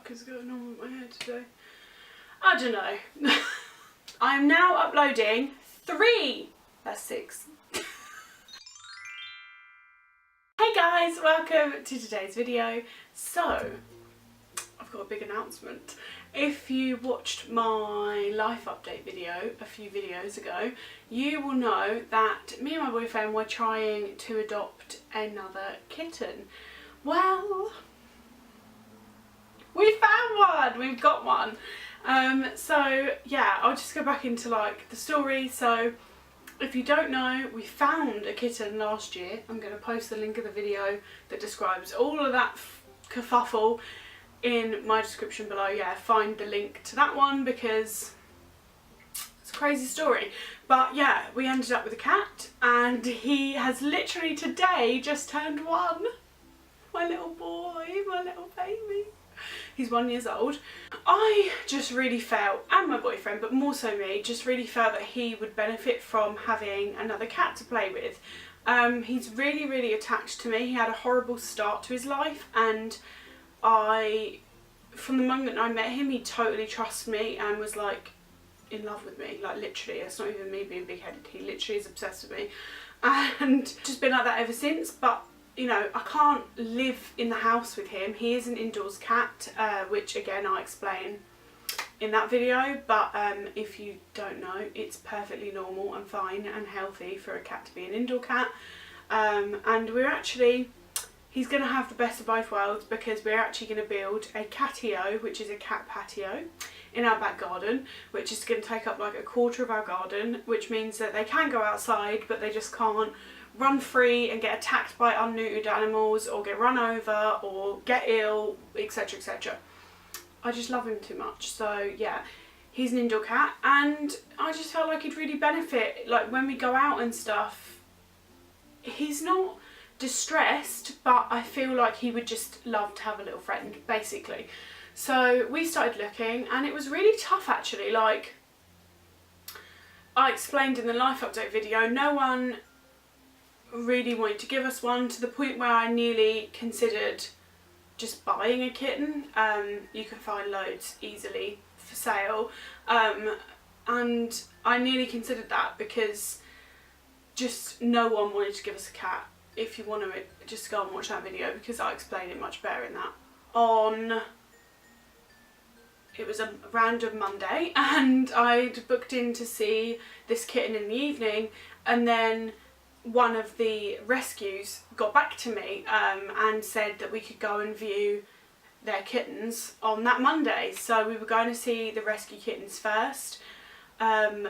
fuck is going on with my hair today? I don't know. I am now uploading 3, that's 6. Hey guys, welcome to today's video. So, I've got a big announcement. If you watched my life update video a few videos ago, you will know that me and my boyfriend were trying to adopt another kitten. Well, we found one! We've got one. So yeah, I'll just go back into like the story. So if you don't know, we found a kitten last year. I'm going to post the link of the video that describes all of that kerfuffle in my description below. Yeah, find the link to that one because it's a crazy story. But yeah, we ended up with a cat and he has literally today just turned 1. My little boy, my little baby. He's 1 year old. I just really felt, and my boyfriend, but more so me, just really felt that he would benefit from having another cat to play with. He's really attached to me. He had a horrible start to his life, and from the moment I met him, he totally trusted me and was like in love with me, like literally. It's not even me being big-headed, he literally is obsessed with me, and just been like that ever since. But you know, I can't live in the house with him. He is an indoors cat, which again I explain in that video, but if you don't know, it's perfectly normal and fine and healthy for a cat to be an indoor cat. And he's going to have the best of both worlds, because we're actually going to build a catio, which is a cat patio, in our back garden, which is going to take up like a quarter of our garden, which means that they can go outside, but they just can't run free and get attacked by unneutered animals or get run over or get ill, etc, etc. I just love him too much. So yeah, he's an indoor cat, and I just felt like he'd really benefit, like when we go out and stuff. He's not distressed, but I feel like he would just love to have a little friend, basically. So we started looking, and it was really tough actually. Like I explained in the life update video, no one really wanted to give us one, to the point where I nearly considered just buying a kitten. You can find loads easily for sale, and I nearly considered that because just no one wanted to give us a cat. If you want to just go and watch that video, because I explain it much better in that. It was a random Monday, and I'd booked in to see this kitten in the evening, and then one of the rescues got back to me and said that we could go and view their kittens on that Monday. So we were going to see the rescue kittens first, and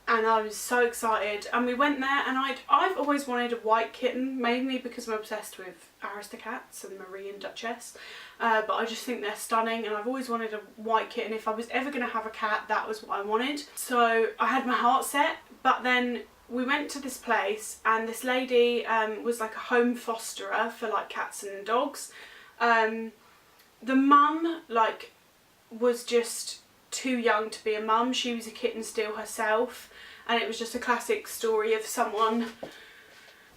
I was so excited, and we went there, and I've always wanted a white kitten, mainly because I'm obsessed with Aristocats and Marie and Duchess, but I just think they're stunning, and I've always wanted a white kitten. If I was ever going to have a cat, that was what I wanted. So I had my heart set, but then we went to this place, and this lady was like a home fosterer for like cats and dogs. The mum like was just too young to be a mum. She was a kitten still herself, and it was just a classic story of someone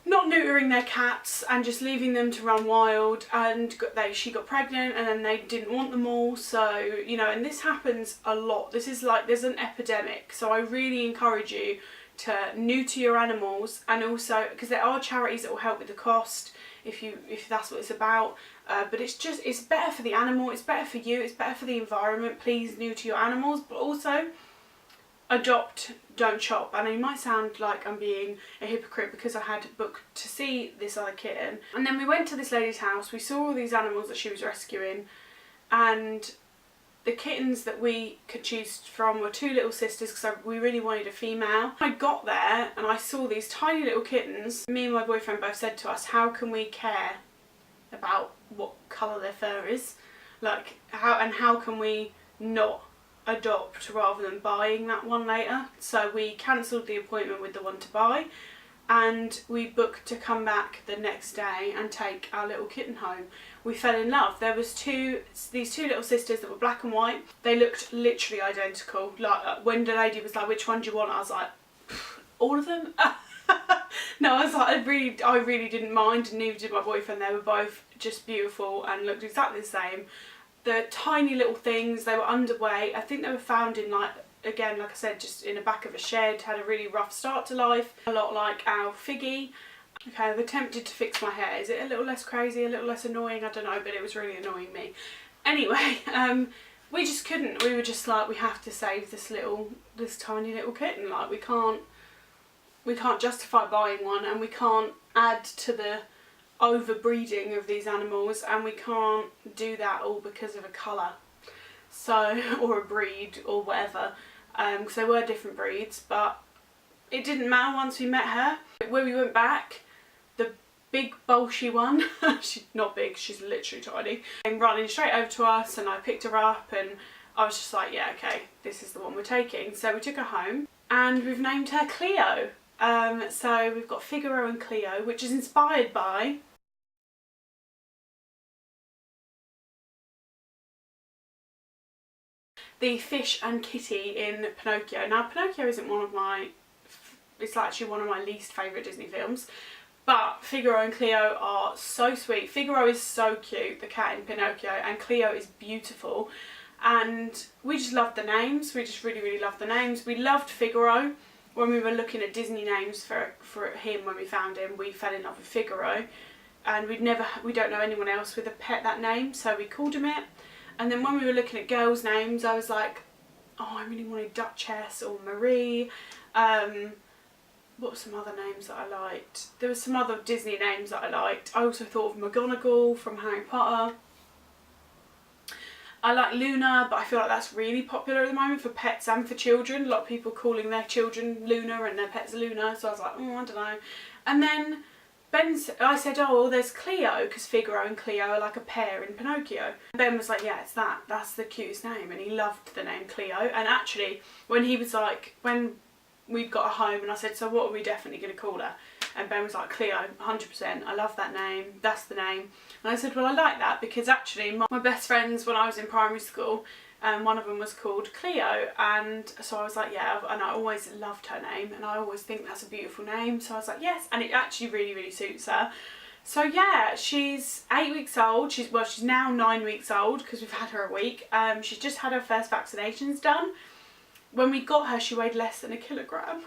not neutering their cats and just leaving them to run wild, and she got pregnant, and then they didn't want them all. So you know, and this happens a lot. This is like, there's an epidemic. So I really encourage you to neuter your animals, and also because there are charities that will help with the cost if that's what it's about, but it's better for the animal, it's better for you, it's better for the environment. Please neuter your animals, but also adopt, don't shop. And it might sound like I'm being a hypocrite because I had booked to see this other kitten, and then we went to this lady's house, we saw all these animals that she was rescuing, and the kittens that we could choose from were 2 little sisters, because we really wanted a female. I got there and I saw these tiny little kittens. Me and my boyfriend both said to us, how can we care about what colour their fur is? Like, how can we not adopt rather than buying that one later? So we cancelled the appointment with the one to buy, and we booked to come back the next day and take our little kitten home. We fell in love. There was these two little sisters that were black and white. They looked literally identical. Like when the lady was like, which one do you want? I was like, all of them? No, I was like, I really didn't mind, and neither did my boyfriend. They were both just beautiful and looked exactly the same. They're tiny little things, they were underweight. I think they were found in like, again, like I said, just in the back of a shed, had a really rough start to life. A lot like our Figgy. Okay, I've attempted to fix my hair. Is it a little less crazy, a little less annoying? I don't know, but it was really annoying me. Anyway, we just couldn't. We were just like, we have to save this tiny little kitten. Like, we can't justify buying one, and we can't add to the overbreeding of these animals, and we can't do that all because of a colour, so, or a breed or whatever, because they were different breeds. But it didn't matter once we met her. When we went back, the big bolshy one, she's not big, she's literally tiny, came running straight over to us, and I picked her up, and I was just like, yeah, okay, this is the one we're taking. So we took her home and we've named her Cleo. So we've got Figaro and Cleo, which is inspired by the fish and kitty in Pinocchio. Now, Pinocchio isn't one of my, it's actually one of my least favourite Disney films, but Figaro and Cleo are so sweet. Figaro is so cute, the cat in Pinocchio, and Cleo is beautiful, and we just loved the names. We just really, really loved the names. We loved Figaro. When we were looking at Disney names for him, when we found him, we fell in love with Figaro, and we don't know anyone else with a pet that name, so we called him it. And then when we were looking at girls' names, I was like, oh, I really wanted Duchess or Marie. What were some other names that I liked? There were some other Disney names that I liked. I also thought of McGonagall from Harry Potter. I like Luna, but I feel like that's really popular at the moment for pets and for children. A lot of people calling their children Luna and their pets Luna, so I was like, oh, I don't know. And then I said, oh, well, there's Cleo, because Figaro and Cleo are like a pair in Pinocchio. And Ben was like, yeah, it's that. That's the cutest name. And he loved the name Cleo. And actually, when he was like, when we'd got her home and I said, so what are we definitely going to call her? And Ben was like, Cleo, 100%, I love that name, that's the name. And I said, well, I like that because actually my best friends when I was in primary school, one of them was called Cleo, and so I was like, yeah, and I always loved her name, and I always think that's a beautiful name, so I was like, yes, and it actually really, really suits her. So yeah, she's 8 weeks old. She's now 9 weeks old because we've had her a week. She's just had her first vaccinations done. When we got her, she weighed less than 1 kilogram.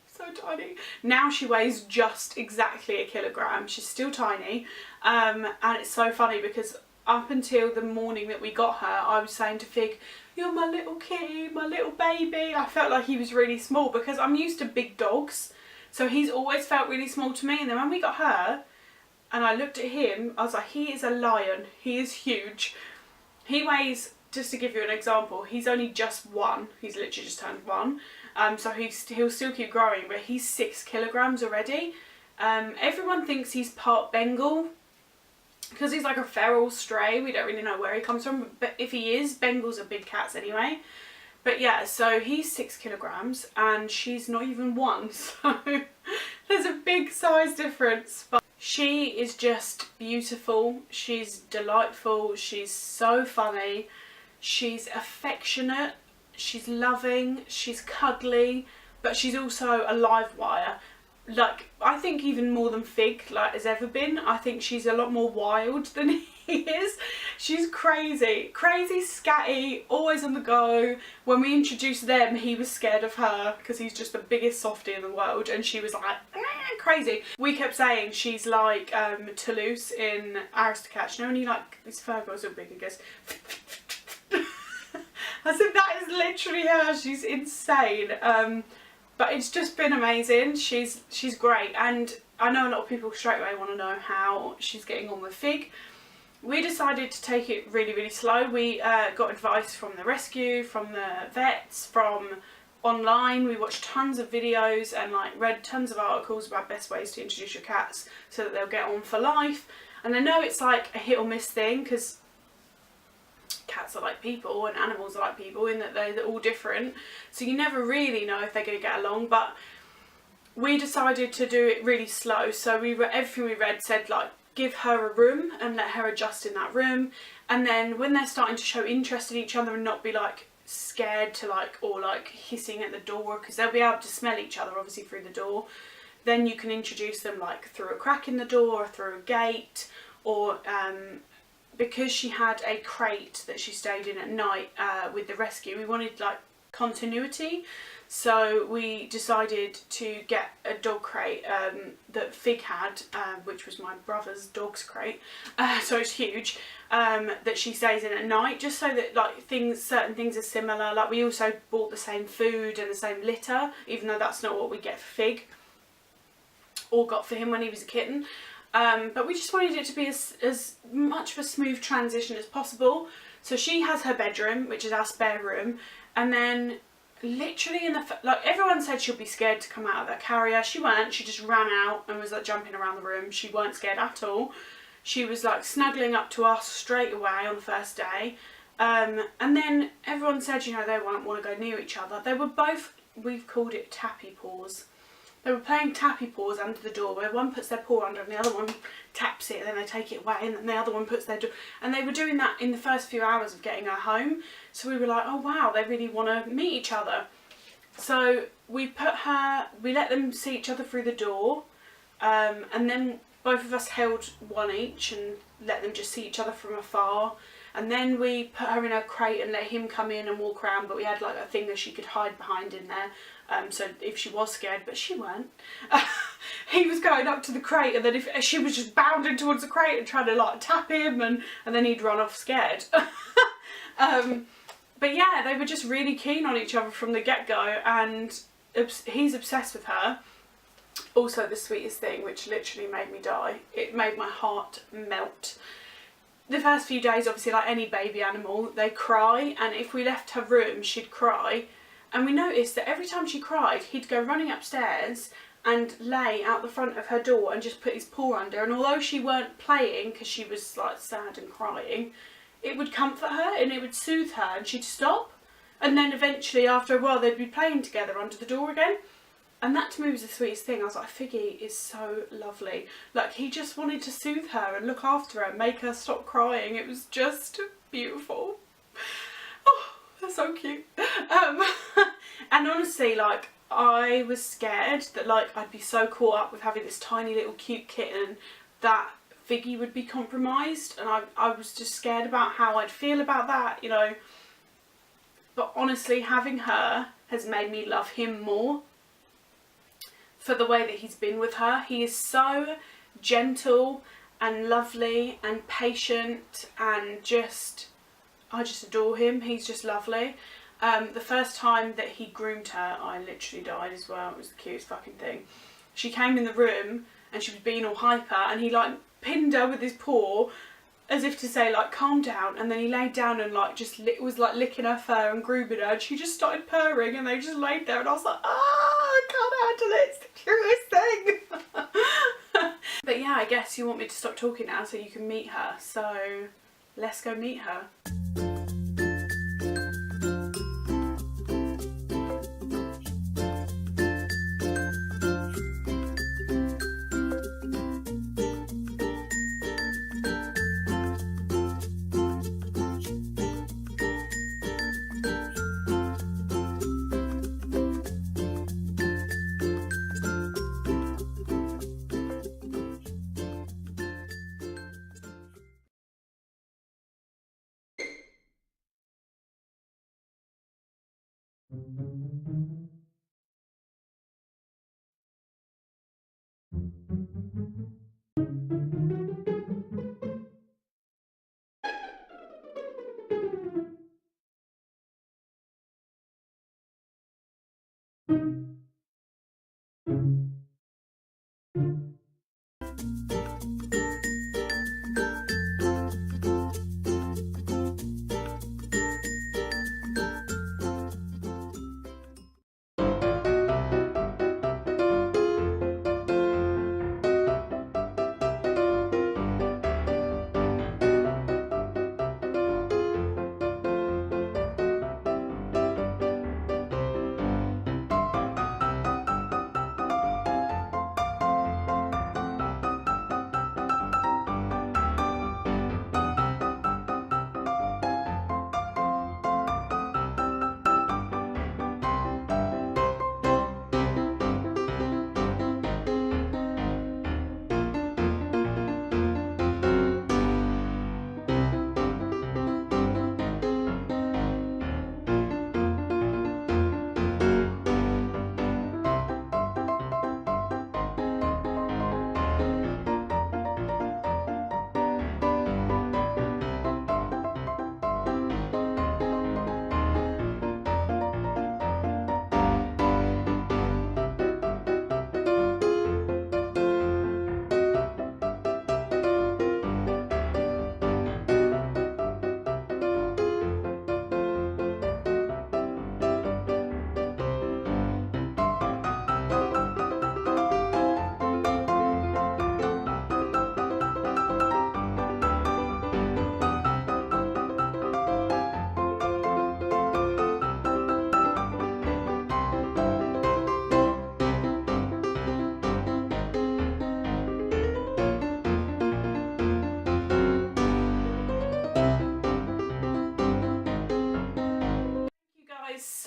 So tiny. Now she weighs just exactly 1 kilogram. She's still tiny, and it's so funny because up until the morning that we got her, I was saying to Fig, you're my little kitty, my little baby. I felt like he was really small because I'm used to big dogs, so he's always felt really small to me. And then when we got her and I looked at him, I was like, he is a lion. He is huge. He weighs, just to give you an example, he's only just 1. He's literally just turned 1. So he'll still keep growing, but he's 6 kilograms already. Everyone thinks he's part Bengal because he's like a feral stray. We don't really know where he comes from, but if he is, Bengals are big cats anyway. But yeah, so he's 6 kilograms and she's not even 1, so there's a big size difference. But she is just beautiful. She's delightful. She's so funny. She's affectionate. She's loving, she's cuddly, but she's also a live wire. Like, I think even more than Fig has ever been. I think she's a lot more wild than he is. She's crazy, scatty, always on the go. When we introduced them, he was scared of her because he's just the biggest softie in the world, and she was like, crazy. We kept saying she's like Toulouse in Aristocats. You know when you like, his fur goes so big, I guess. I said that is literally her. She's insane. But it's just been amazing. She's great, and I know a lot of people straight away want to know how she's getting on with Fig. We decided to take it really, really slow. We got advice from the rescue, from the vets, from online. We watched tons of videos and read tons of articles about best ways to introduce your cats so that they'll get on for life. And I know it's like a hit or miss thing because cats are like people and animals are like people in that they're all different, so you never really know if they're going to get along. But we decided to do it really slow, so everything we read said give her a room and let her adjust in that room, and then when they're starting to show interest in each other and not be scared to or hissing at the door, because they'll be able to smell each other obviously through the door, then you can introduce them through a crack in the door or through a gate, or because she had a crate that she stayed in at night with the rescue, we wanted like continuity. So we decided to get a dog crate that Fig had, which was my brother's dog's crate, so it's huge, that she stays in at night, just so that like certain things are similar. Like we also bought the same food and the same litter, even though that's not what we get for Fig or got for him when he was a kitten. But we just wanted it to be as much of a smooth transition as possible. So she has her bedroom, which is our spare room, and then literally like everyone said she'll be scared to come out of that carrier. She weren't. She just ran out and was like jumping around the room. She weren't scared at all. She was like snuggling up to us straight away on the first day. And then everyone said, you know, they won't want to go near each other. They were both, we've called it tappy paws. They were playing tappy paws under the door, where one puts their paw under and the other one taps it, and then they take it away, and then the other one puts their door. And they were doing that in the first few hours of getting her home. So we were like, oh wow, they really want to meet each other. So we let them see each other through the door, and then both of us held one each and let them just see each other from afar. And then we put her in her crate and let him come in and walk around, but we had like a thing that she could hide behind in there. So if she was scared, but she weren't, he was going up to the crate, and then if she was just bounding towards the crate and trying to like tap him, and then he'd run off scared. But yeah, they were just really keen on each other from the get-go, and he's obsessed with her. Also the sweetest thing, which literally made me die, it made my heart melt. The first few days, obviously like any baby animal, they cry, and if we left her room she'd cry. And we noticed that every time she cried, he'd go running upstairs and lay out the front of her door and just put his paw under. And although she weren't playing, because she was like sad and crying, it would comfort her and it would soothe her, and she'd stop. And then eventually, after a while, they'd be playing together under the door again. And that to me was the sweetest thing. I was like, Figgy is so lovely. Like, he just wanted to soothe her and look after her and make her stop crying. It was just beautiful. Oh, they're so cute. And honestly, like, I was scared that like I'd be so caught up with having this tiny little cute kitten that Figgy would be compromised, and I was just scared about how I'd feel about that, you know. But honestly, having her has made me love him more for the way that he's been with her. He is so gentle and lovely and patient, and I just adore him. He's just lovely. The first time that he groomed her, I literally died as well. It was the cutest fucking thing. She came in the room and she was being all hyper, and he like pinned her with his paw as if to say like calm down, and then he laid down and like just was like licking her fur and grooming her, and she just started purring, and they just laid there, and I was like, I can't handle it, it's the cutest thing. But yeah, I guess you want me to stop talking now so you can meet her, so let's go meet her.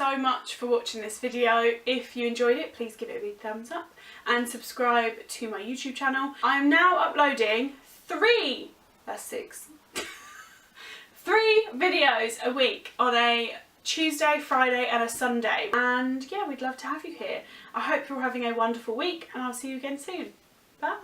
so much for watching this video. If you enjoyed it, please give it a big thumbs up and subscribe to my YouTube channel. I am now uploading 3 videos a week on a Tuesday, Friday and a Sunday, and yeah, we'd love to have you here. I hope you're having a wonderful week and I'll see you again soon. Bye!